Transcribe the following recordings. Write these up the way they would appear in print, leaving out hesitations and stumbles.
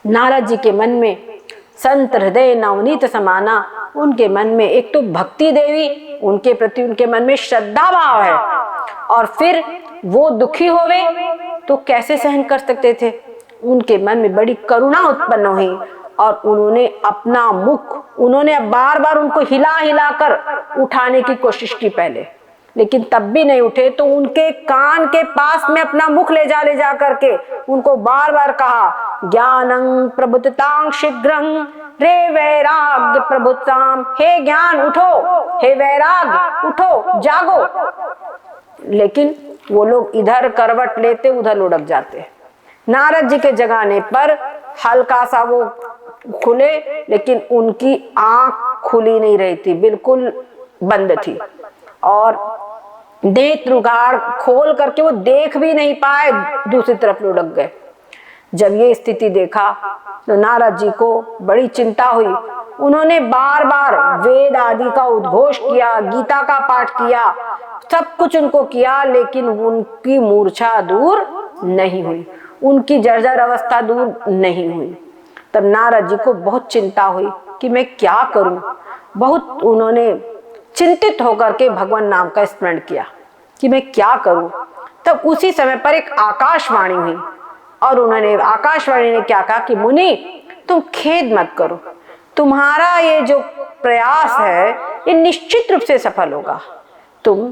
नारद जी के मन में संत हृदय नवनीत समाना, उनके मन में एक तो भक्ति देवी, उनके प्रति उनके मन में श्रद्धा भाव है, और फिर वो दुखी होवे तो कैसे सहन कर सकते थे। उनके मन में बड़ी करुणा उत्पन्न हुई और उन्होंने अपना मुख, उन्होंने बार बार उनको हिला हिला कर उठाने की कोशिश की पहले, लेकिन तब भी नहीं उठे। तो उनके कान के पास में अपना मुख ले जा करके उनको बार बार कहा, ज्ञानं प्रबुद्धतां शीघ्रं रे वैराग्य प्रबुद्धताम, हे ज्ञान उठो, हे वैराग्य उठो, जागो। लेकिन वो लोग इधर करवट लेते उधर लुढ़क जाते। नारद जी के जगाने पर हल्का सा वो खुले, लेकिन उनकी आंख खुली नहीं रही थी, बिल्कुल बंद थी, और नेत्र उगाड़ खोल करके वो देख भी नहीं पाए, दूसरी तरफ लुढ़क गए। जब ये स्थिति देखा तो नारद जी को बड़ी चिंता हुई। उन्होंने बार बार वेद आदि का उद्घोष किया, गीता का पाठ किया, सब कुछ उनको किया, लेकिन उनकी मूर्छा दूर नहीं हुई, उनकी जर्जर अवस्था दूर नहीं हुई। तब नारद जी को बहुत चिंता हुई कि मैं क्या करूं। बहुत उन्होंने चिंतित होकर के भगवान नाम का स्मरण किया कि मैं क्या करूं। तब उसी समय पर एक आकाशवाणी हुई, और उन्होंने आकाशवाणी ने क्या कहा कि मुनि तुम खेद मत करो, तुम्हारा ये जो प्रयास है ये निश्चित रूप से सफल होगा। तुम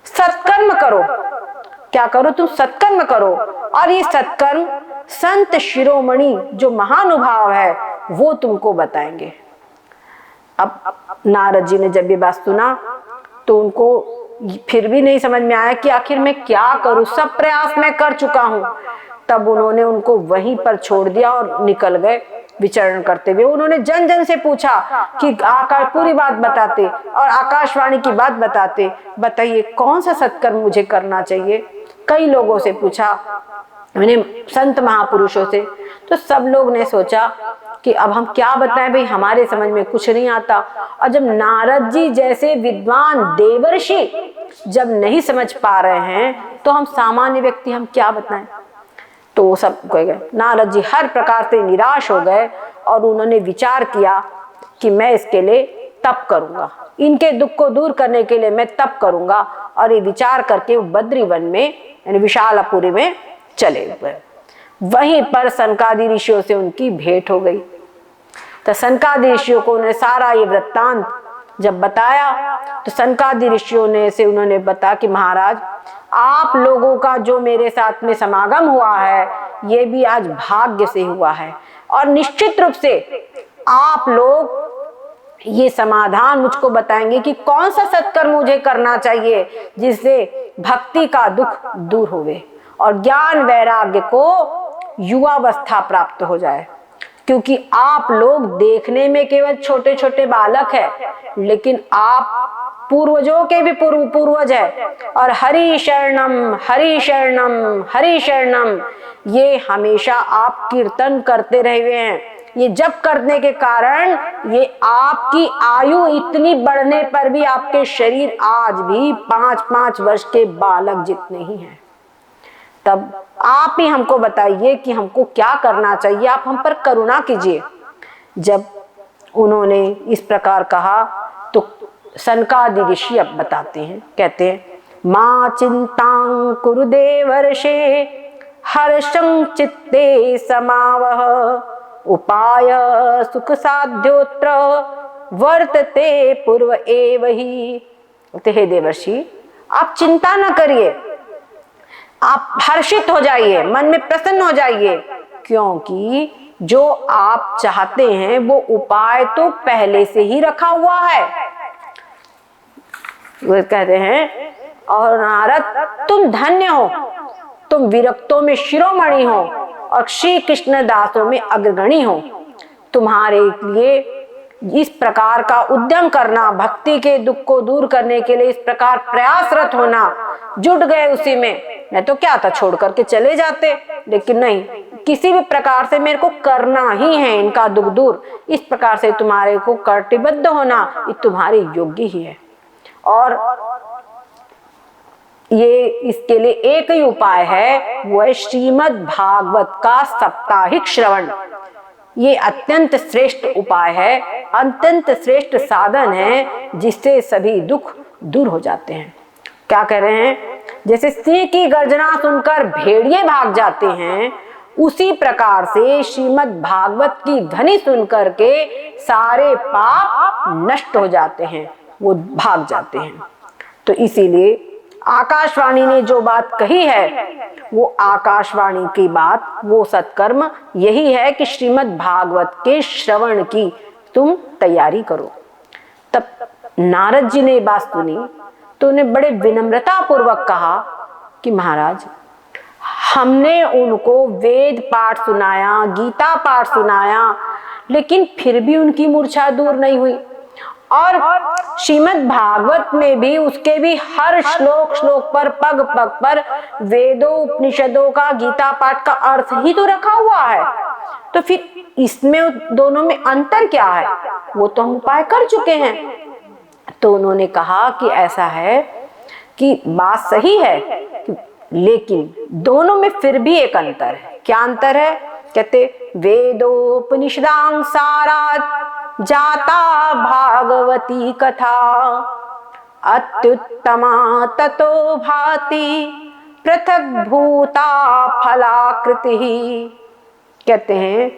सत्कर्म करो। क्या करो? तुम सत्कर्म करो, और ये सत्कर्म संत शिरोमणि जो महानुभाव है वो तुमको बताएंगे। अब नारद जी ने जब ये बात सुना तो उनको फिर भी नहीं समझ में आया कि आखिर मैं क्या करूं, सब प्रयास मैं कर चुका हूं। तब उन्होंने उनको वहीं पर छोड़ दिया और निकल गए विचरण करते हुए। उन्होंने जन जन से पूछा कि आकाश पूरी बात बताते और आकाशवाणी की बात बताते, बताइए कौन सा सत्कर्म मुझे करना चाहिए। कई लोगों से पूछा, मैंने संत महापुरुषों से, तो सब लोग ने सोचा कि अब हम क्या बताएं भाई, हमारे समझ में कुछ नहीं आता। और जब नारद जी जैसे विद्वान देवर्षि जब नहीं समझ पा रहे हैं तो हम सामान्य व्यक्ति हम क्या बताएं। तो वो सब कह गए। नारद जी हर प्रकार से निराश हो गए और उन्होंने विचार किया कि मैं इसके लिए तप करूंगा, इनके दुख को दूर करने के लिए मैं तप करूंगा। और ये विचार करके वो बद्रीवन में यानी विशालापुरी में चले गए। वहीं पर सनकादि ऋषियों से उनकी भेंट हो गई। तो सनकादि ऋषियों को उन्होंने सारा ये वृत्तांत जब बताया तो सनकादि ऋषियों ने से उन्होंने बताया कि महाराज आप लोगों का जो मेरे साथ में समागम हुआ है ये भी आज भाग्य से हुआ है, और निश्चित रूप से आप लोग ये समाधान मुझको बताएंगे कि कौन सा सत्कर्म मुझे करना चाहिए जिससे भक्ति का दुख दूर होवे और ज्ञान वैराग्य को युवावस्था प्राप्त हो जाए। क्योंकि आप लोग देखने में केवल छोटे छोटे बालक है, लेकिन आप पूर्वजों के भी पूर्वज है। और हरि शरणम हरि शरणम हरि शरणम ये हमेशा आप कीर्तन करते रहे हुए हैं। ये जप करने के कारण ये आपकी आयु इतनी बढ़ने पर भी आपके शरीर आज भी 5-5 वर्ष के बालक जितने ही हैं। तब आप ही हमको बताइए कि हमको क्या करना चाहिए, आप हम पर करुणा कीजिए। जब उन्होंने इस प्रकार कहा तो सनकादि ऋषि अब बताते हैं, कहते हैं मां चिंतां कुरु देवर्षे हर्षं चित्ते समावह उपाय सुख साध्योत्र वर्तते पूर्व एव ही। हे देवर्षि आप चिंता न करिए, आप हर्षित हो जाइए, मन में प्रसन्न हो जाइए, क्योंकि जो आप चाहते हैं वो उपाय तो पहले से ही रखा हुआ है। वो कहते हैं और नारद तुम धन्य हो, तुम विरक्तों में शिरोमणि हो और श्री कृष्ण दासों में अग्रगणी हो। तुम्हारे लिए इस प्रकार का उद्यम करना, भक्ति के दुख को दूर करने के लिए इस प्रकार प्रयासरत होना, जुट गए उसी में। मैं तो क्या था छोड़ करके चले जाते, लेकिन नहीं, किसी भी प्रकार से मेरे को करना ही है इनका दुख दूर। इस प्रकार से तुम्हारे को कटिबद्ध होना ये तुम्हारे योग्य ही है। और ये इसके लिए एक ही उपाय है, वो है श्रीमद् भागवत का साप्ताहिक श्रवण। ये अत्यंत श्रेष्ठ उपाय है, अत्यंत श्रेष्ठ साधन है जिससे सभी दुख दूर हो जाते हैं। क्या कह रहे हैं? जैसे सिंह की गर्जना सुनकर भेड़िए भाग जाते हैं, उसी प्रकार से श्रीमद् भागवत की ध्वनि सुनकर के सारे पाप नष्ट हो जाते हैं, वो भाग जाते हैं। तो इसीलिए आकाशवाणी ने जो बात कही है, वो आकाशवाणी की बात, वो सत्कर्म यही है कि श्रीमद् भागवत के श्रवण की तुम तैयारी करो। तब नारद जी ने बात सुनी तो उन्हें बड़े विनम्रता पूर्वक कहा कि महाराज, हमने उनको वेद पाठ सुनाया, गीता पाठ सुनाया, लेकिन फिर भी उनकी मूर्छा दूर नहीं हुई। और श्रीमद् भागवत में भी उसके भी हर श्लोक श्लोक पर, पग पग पर वेदों उपनिषदों का, गीता पाठ का अर्थ ही तो रखा हुआ है। तो फिर इसमें दोनों में अंतर क्या है? वो तो हम उपाय कर चुके हैं। तो उन्होंने कहा कि ऐसा है कि बात सही है, लेकिन दोनों में फिर भी एक अंतर है। क्या अंतर है? कहते वेदोपनिषदां सारात् जाता भागवती कथा, अत्युत्तमा ततो भाति पृथक भूता फलाकृति। कहते हैं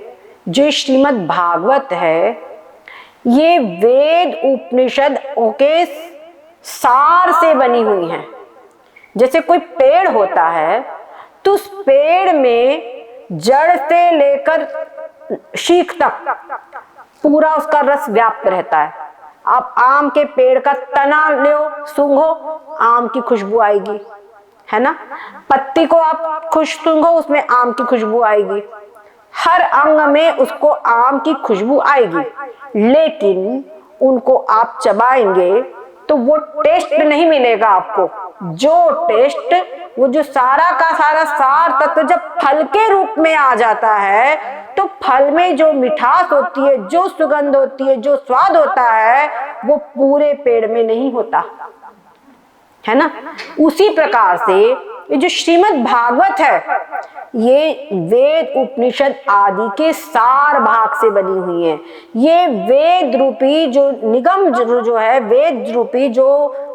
जो श्रीमद् भागवत है, ये वेद उपनिषद के सार से बनी हुई है। जैसे कोई पेड़ होता है तो उस पेड़ में जड़ से लेकर शीख तक पूरा उसका रस व्याप्त रहता है। आप आम के पेड़ का तना लो, सूंघो, आम की खुशबू आएगी, है ना। पत्ती को आप सूंघो, उसमें आम की खुशबू आएगी। हर अंग में उसको आम की खुशबू आएगी, लेकिन उनको आप चबाएंगे तो वो टेस्ट नहीं मिलेगा आपको। जो टेस्ट, वो जो सारा का सारा सार तत्व जब फल के रूप में आ जाता है, तो फल में जो मिठास होती है, जो सुगंध होती है, जो स्वाद होता है, वो पूरे पेड़ में नहीं होता, है ना। उसी प्रकार से ये जो श्रीमद् भागवत है, ये वेद उपनिषद आदि के सार भाग से बनी हुई है। ये वेद रूपी जो निगम जो है, वेद रूपी जो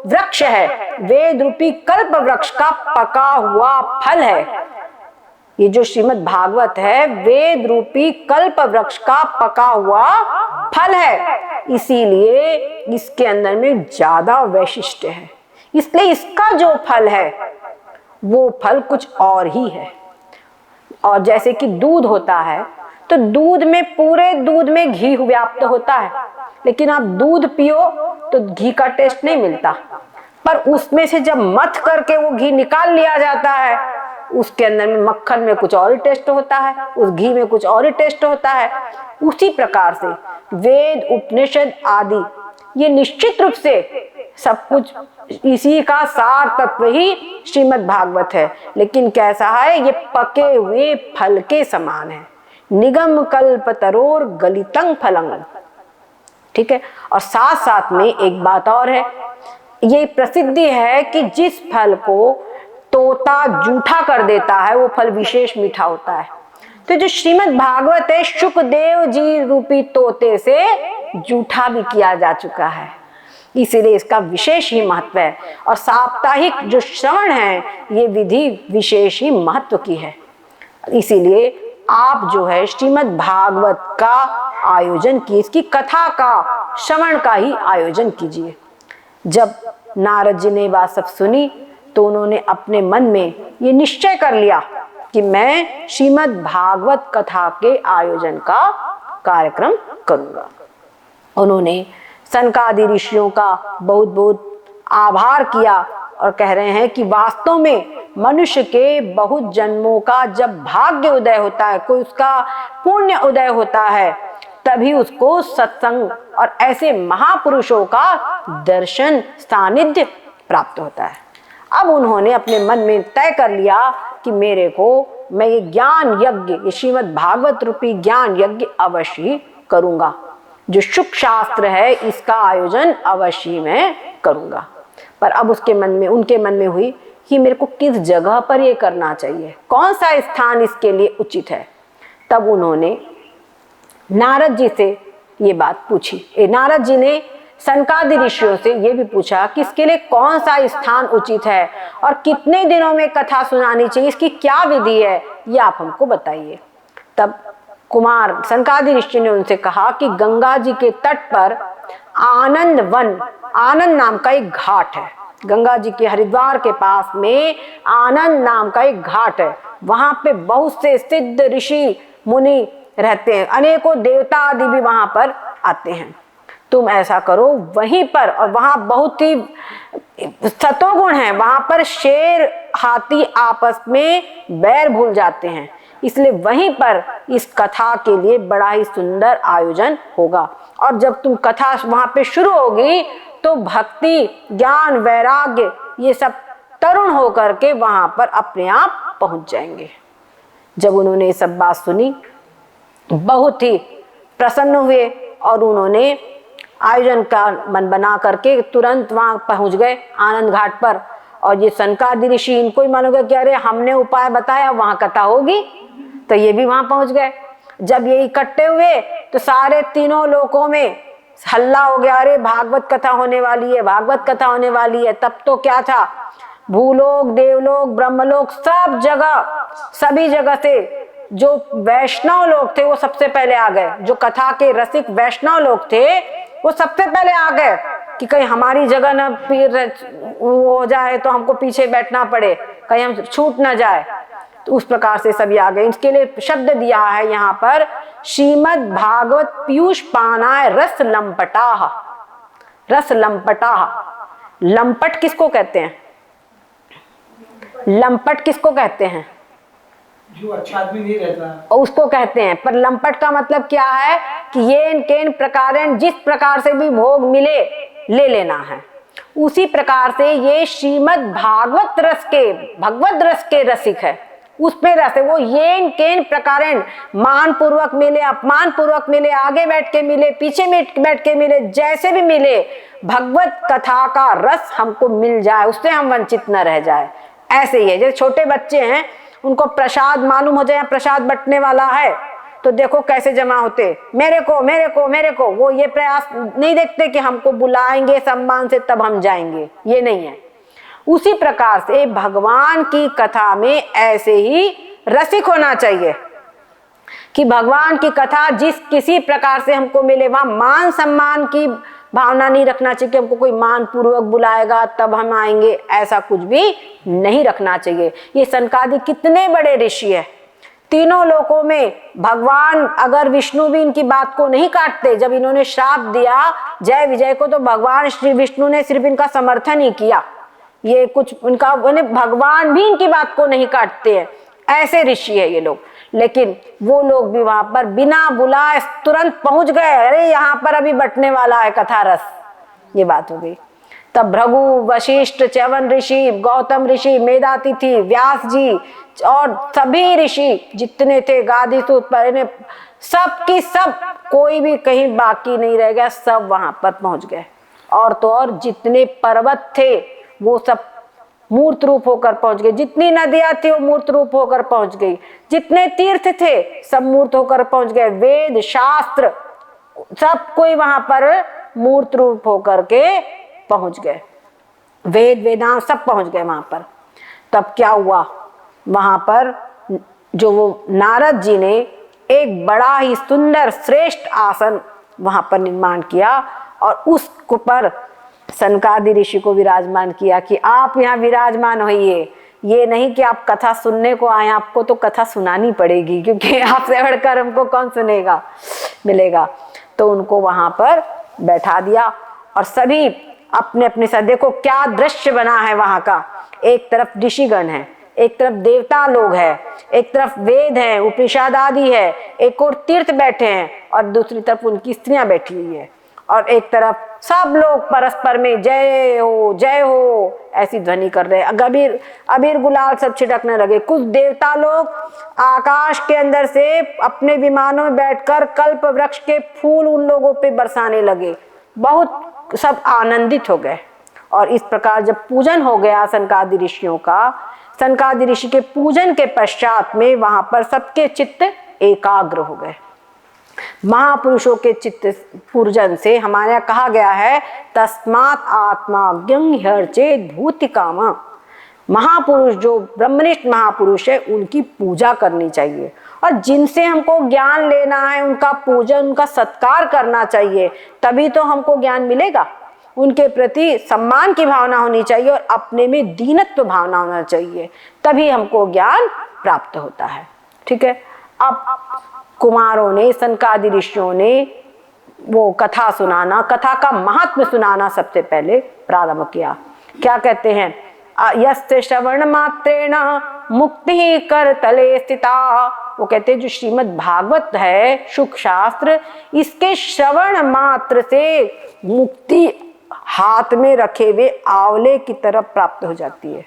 वृक्ष है, वेद रूपी कल्प वृक्ष का पका हुआ फल है। ये जो श्रीमद् भागवत है, वेद रूपी कल्प वृक्ष का पका हुआ फल है। इसीलिए इसके अंदर में ज्यादा वैशिष्ट्य है। इसलिए इसका जो फल है, वो फल कुछ और ही है। और जैसे कि दूध होता है, तो दूध में, पूरे दूध में घी व्याप्त होता है, लेकिन आप दूध पियो तो घी का टेस्ट नहीं मिलता। पर उसमें से जब मथ करके वो घी निकाल लिया जाता है, उसके अंदर में मक्खन में कुछ और ही टेस्ट होता है, उस घी में कुछ और ही टेस्ट होता है। उसी प्रकार से वेद उपनिषद आदि ये निश्चित रूप से सब कुछ इसी का सार तत्व ही श्रीमद् भागवत है। लेकिन कैसा है? ये पके हुए फल के समान है। निगम कल्प तरोर गलितं फलंग। ठीक है। और साथ साथ में एक बात और है, ये प्रसिद्धि है कि जिस फल को तोता जूठा कर देता है, वो फल विशेष मीठा होता है। तो जो श्रीमद् भागवत है, शुकदेव जी रूपी तोते से जूठा भी किया जा चुका है, इसीलिए इसका विशेष ही महत्व है। और साप्ताहिक जो श्रवण है, ये विधि विशेष ही महत्व की है। इसीलिए आप जो है श्रीमद् भागवत का आयोजन कीजिए, इसकी कथा का, श्रवण का ही आयोजन कीजिए। जब नारद जी ने बात सब सुनी तो उन्होंने अपने मन में ये निश्चय कर लिया कि मैं श्रीमद् भागवत कथा के आयोजन का कार्यक्रम करूंगा। उन्होंने सनकादि ऋषियों का बहुत बहुत आभार किया और कह रहे हैं कि वास्तव में मनुष्य के बहुत जन्मों का जब भाग्य उदय होता है, कोई उसका पुण्य उदय होता है, तभी उसको सत्संग और ऐसे महापुरुषों का दर्शन सानिध्य प्राप्त होता है। अब उन्होंने अपने मन में तय कर लिया कि मेरे को, मैं ये ज्ञान यज्ञ, ये श्रीमद् भागवत रूपी ज्ञान यज्ञ अवश्य ही करूंगा। जो शुक शास्त्र है, इसका आयोजन अवश्य मैं करूंगा। पर अब उसके मन में, उनके मन में हुई कि मेरे को किस जगह पर ये करना चाहिए, कौन सा स्थान इसके लिए उचित है। तब उन्होंने नारद जी से ये बात पूछी। नारद जी ने सनकादि ऋषियों से ये भी पूछा कि इसके लिए कौन सा स्थान उचित है और कितने दिनों में कथा सुनानी चाहिए, इसकी क्या विधि है, ये आप हमको बताइए। तब कुमार सनकादि ऋषि ने उनसे कहा कि गंगा जी के तट पर आनंद वन, आनंद नाम का एक घाट है। गंगा जी के हरिद्वार के पास में आनंद नाम का एक घाट है। वहां पे बहुत से सिद्ध ऋषि मुनि रहते हैं, अनेकों देवता आदि भी वहां पर आते हैं। तुम ऐसा करो वहीं पर, और वहां बहुत ही सतोगुण है, वहां पर शेर हाथी आपस में बैर भूल जाते हैं, इसलिए वहीं पर इस कथा के लिए बड़ा ही सुंदर आयोजन होगा। और जब तुम कथा वहां पे शुरू होगी तो भक्ति, ज्ञान, वैराग्य ये सब तरुण होकर के वहां पर अपने आप पहुंच जाएंगे। जब उन्होंने ये सब बात सुनी बहुत ही प्रसन्न हुए और उन्होंने आयोजन का मन बना करके तुरंत वहां पहुंच गए आनंद घाट पर। और ये सनकादि ऋषि, इनको ही मानोगे कि अरे हमने उपाय बताया वहां कथा होगी, तो ये भी वहां पहुंच गए। जब ये इकट्ठे हुए तो सारे तीनों लोकों में हल्ला हो गया, अरे भागवत कथा होने वाली है, भागवत कथा होने वाली है। तब तो क्या था, भूलोक, देवलोक, ब्रह्मलोक, सब जगह, सभी जगह से जो वैष्णव लोग थे वो सबसे पहले आ गए। जो कथा के रसिक वैष्णव लोग थे वो सबसे पहले आ गए कि कहीं हमारी जगह न हो जाए तो हमको पीछे बैठना पड़े, कहीं हम छूट ना जाए। तो उस प्रकार से सभी आ गए। इसके लिए शब्द दिया है यहाँ पर, श्रीमद् भागवत पीयूष पानाय रस लंपटाह। रस लंपटाह, लंपट किसको कहते हैं? लंपट किसको कहते हैं? जो अच्छा आदमी नहीं रहता उसको कहते हैं। पर लंपट का मतलब क्या है कि येन केन प्रकारेण, जिस प्रकार से भी भोग मिले ले लेना है। उसी प्रकार से ये श्रीमद् भागवत रस के, भगवत रस के रसिक है, उस पे रस है। वो येन केन प्रकारेण, मान पूर्वक मिले, अपमान पूर्वक मिले, आगे बैठ के मिले, पीछे बैठ के मिले, जैसे भी मिले, भगवत कथा का रस हमको मिल जाए, उससे हम वंचित न रह जाए। ऐसे ही है, जैसे छोटे बच्चे हैं, उनको प्रसाद मालूम हो जाए प्रसाद बंटने वाला है तो देखो कैसे जमा होते, मेरे को मेरे को मेरे को। वो ये प्रयास नहीं देखते कि हमको बुलाएंगे सम्मान से तब हम जाएंगे, ये नहीं है। उसी प्रकार से भगवान की कथा में ऐसे ही रसिक होना चाहिए कि भगवान की कथा जिस किसी प्रकार से हमको मिले, वहां मान सम्मान की भावना नहीं रखना चाहिए कि हमको कोई मान पूर्वक बुलाएगा तब हम आएंगे, ऐसा कुछ भी नहीं रखना चाहिए। ये सनकादि कितने बड़े ऋषि है, तीनों लोकों में भगवान, अगर विष्णु भी इनकी बात को नहीं काटते, जब इन्होंने श्राप दिया जय विजय को तो भगवान श्री विष्णु ने सिर्फ इनका समर्थन ही किया। ये कुछ इनका, भगवान भी इनकी बात को नहीं काटते हैं, ऐसे ऋषि है ये लोग। लेकिन वो लोग भी वहां पर बिना बुलाए तुरंत पहुंच गए, अरे यहाँ पर अभी बटने वाला है कथा रस, ये बात हो गई। तब भृगु, वशिष्ठ, च्यवन ऋषि, गौतम ऋषि, मेधातिथि, व्यास जी और सभी ऋषि जितने थे, गादीसूत, सब की सब, कोई भी कहीं बाकी नहीं रह गया, सब वहां पर पहुंच गए। और तो और जितने पर्वत थे वो सब मूर्त रूप होकर पहुंच गए, जितनी नदियां थी वो मूर्त रूप होकर पहुंच गई, जितने तीर्थ थे सब मूर्त होकर पहुंच गए, वेद शास्त्र सब कोई वहां पर मूर्त रूप होकर के पहुंच गए, वेद वेदांत सब पहुंच गए वहां पर। तब क्या हुआ, वहां पर जो वो नारद जी ने एक बड़ा ही सुंदर श्रेष्ठ आसन वहां पर निर्माण किया और उस पर सनकादि ऋषि को विराजमान किया कि आप यहाँ विराजमान होइए। ये नहीं कि आप कथा सुनने को आए, आपको तो कथा सुनानी पड़ेगी, क्योंकि आपसे बढ़कर हमको कौन सुनेगा मिलेगा। तो उनको वहां पर बैठा दिया और सभी अपने अपने साथ, देखो क्या दृश्य बना है वहां का। एक तरफ ऋषिगण है, एक तरफ देवता लोग हैं, एक तरफ वेद है, उपनिषद आदि है, एक और तीर्थ बैठे हैं और दूसरी तरफ उनकी स्त्रियां बैठी हुई है, और एक तरफ सब लोग परस्पर में जय हो ऐसी ध्वनि कर रहे हैं। अबीर गुलाल सब छिड़कने लगे। कुछ देवता लोग आकाश के अंदर से अपने विमानों में बैठकर कल्प वृक्ष के फूल उन लोगों पे बरसाने लगे। बहुत सब आनंदित हो गए। और इस प्रकार जब पूजन हो गया सनकादि ऋषियों का, सनकादि ऋषि के पूजन के पश्चात में वहां पर सबके चित्त एकाग्र हो गए। महापुरुषों के चित्त पूर्जन से हमारे यहाँ कहा गया है तस्मात् आत्माज्ञं ह्यर्चेत् भूति कामा। महापुरुष जो ब्रह्मनिष्ठ महापुरुष है उनकी पूजा करनी चाहिए, और जिनसे हमको ज्ञान लेना है उनका पूजन, उनका सत्कार करना चाहिए, तभी तो हमको ज्ञान मिलेगा। उनके प्रति सम्मान की भावना होनी चाहिए और अपने में दीनत्व भावना होना चाहिए, तभी हमको ज्ञान प्राप्त होता है। ठीक है। अब कुमारों ने, सनकादि ऋषियों ने वो कथा सुनाना, कथा का महात्म्य सुनाना सबसे पहले प्रारंभ किया। क्या कहते हैं? यस्य श्रवण मात्रेण मुक्ति कर तले स्थिता। वो कहते हैं जो श्रीमद् भागवत है, शुक शास्त्र, इसके श्रवण मात्र से मुक्ति हाथ में रखे हुए आंवले की तरफ प्राप्त हो जाती है।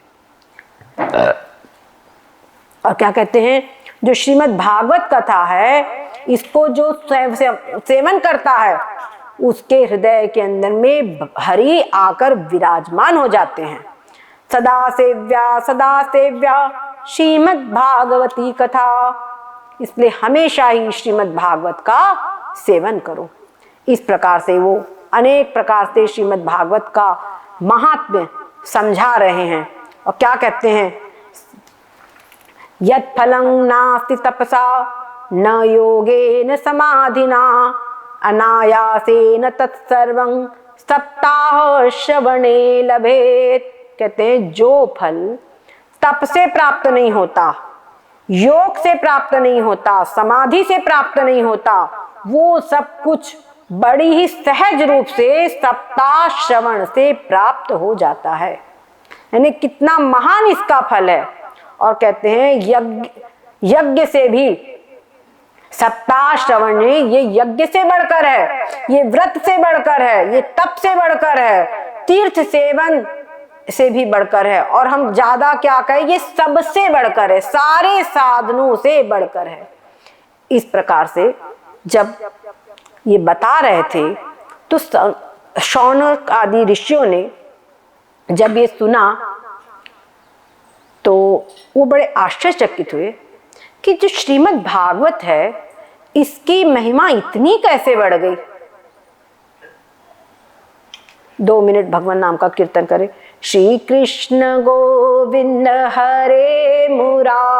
और क्या कहते हैं? जो श्रीमद् भागवत कथा है, इसको जो सेवन करता है उसके हृदय के अंदर में हरि आकर विराजमान हो जाते हैं। सदा सेव्या श्रीमद् भागवती कथा। इसलिए हमेशा ही श्रीमद् भागवत का सेवन करो। इस प्रकार से वो अनेक प्रकार से श्रीमद् भागवत का महात्म्य समझा रहे हैं। और क्या कहते हैं? यत् फलं नास्ति तपसा न योगेन समाधिना अनायासेन तत्सर्वं सप्ताह श्रवणे लभेत। कहते हैं जो फल तप से प्राप्त नहीं होता, योग से प्राप्त नहीं होता, समाधि से प्राप्त नहीं होता, वो सब कुछ बड़ी ही सहज रूप से सप्ताह श्रवण से प्राप्त हो जाता है। यानी कितना महान इसका फल है। और कहते हैं यज्ञ से भी सप्ताह श्रवण, ये यज्ञ से बढ़कर है, ये व्रत से बढ़कर है, ये तप से बढ़कर है, तीर्थ सेवन से भी बढ़कर है, और हम ज्यादा क्या कहें, ये सबसे बढ़कर है, सारे साधनों से बढ़कर है। इस प्रकार से जब ये बता रहे थे तो शौनक आदि ऋषियों ने जब ये सुना तो वो बड़े आश्चर्यचकित हुए कि जो श्रीमद् भागवत है इसकी महिमा इतनी कैसे बढ़ गई। 2 मिनट भगवान नाम का कीर्तन करें। श्री कृष्ण गोविंद हरे मुरारी।